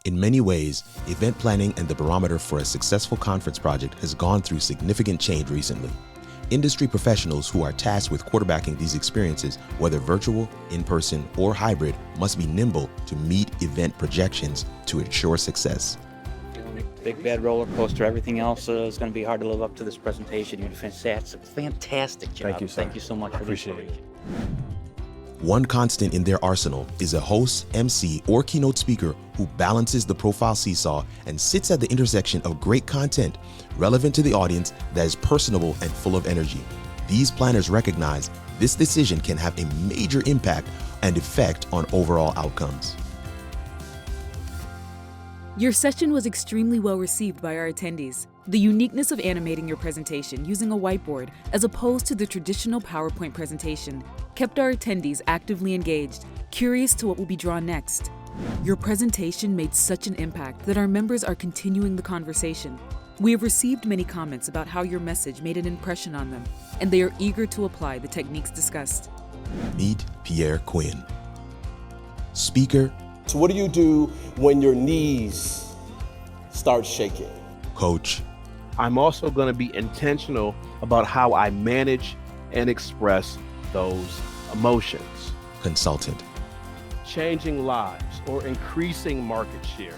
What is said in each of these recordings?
In many ways, event planning and the barometer for a successful conference project has gone through significant change recently. Industry professionals who are tasked with quarterbacking these experiences, whether virtual, in-person, or hybrid, must be nimble to meet event projections to ensure success. Big bad roller coaster. Everything else is going to be hard to live up to this presentation. You did a fantastic job. Thank you, sir. Thank you so much. I appreciate it. One constant in their arsenal is a host, MC, or keynote speaker who balances the profile seesaw and sits at the intersection of great content, relevant to the audience, that is personable and full of energy. These planners recognize this decision can have a major impact and effect on overall outcomes. Your session was extremely well received by our attendees. The uniqueness of animating your presentation using a whiteboard as opposed to the traditional PowerPoint presentation kept our attendees actively engaged, curious to what will be drawn next. Your presentation made such an impact that our members are continuing the conversation. We have received many comments about how your message made an impression on them, and they are eager to apply the techniques discussed. Meet Pierre Quinn. Speaker. So what do you do when your knees start shaking? Coach. I'm also going to be intentional about how I manage and express those emotions. Consultant. Changing lives or increasing market share.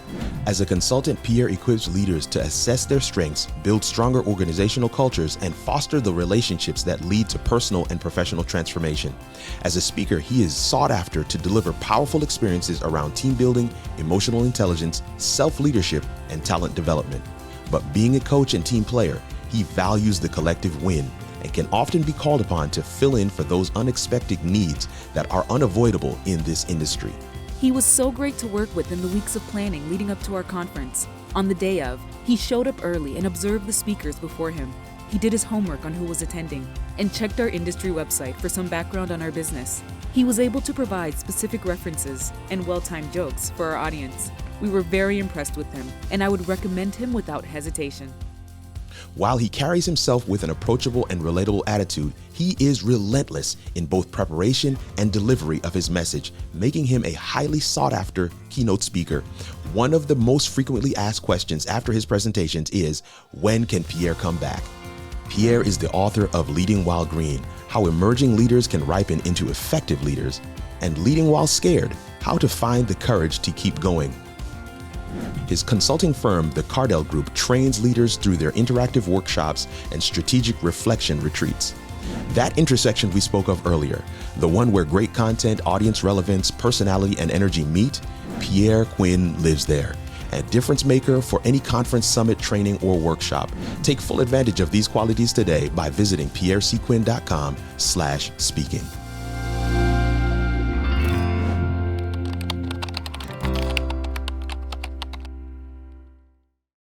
As a consultant, Pierre equips leaders to assess their strengths, build stronger organizational cultures, and foster the relationships that lead to personal and professional transformation. As a speaker, he is sought after to deliver powerful experiences around team building, emotional intelligence, self-leadership, and talent development. But being a coach and team player, he values the collective win and can often be called upon to fill in for those unexpected needs that are unavoidable in this industry. He was so great to work with in the weeks of planning leading up to our conference. On the day of, he showed up early and observed the speakers before him. He did his homework on who was attending and checked our industry website for some background on our business. He was able to provide specific references and well-timed jokes for our audience. We were very impressed with him, and I would recommend him without hesitation. While he carries himself with an approachable and relatable attitude, he is relentless in both preparation and delivery of his message, making him a highly sought-after keynote speaker. One of the most frequently asked questions after his presentations is, when can Pierre come back? Pierre is the author of Leading While Green, How Emerging Leaders Can Ripen into Effective Leaders, and Leading While Scared, How to Find the Courage to Keep Going. His consulting firm, the Cardell Group, trains leaders through their interactive workshops and strategic reflection retreats. That intersection we spoke of earlier, the one where great content, audience relevance, personality, and energy meet, Pierre Quinn lives there. A difference maker for any conference, summit, training, or workshop. Take full advantage of these qualities today by visiting pierrequinn.com/speaking.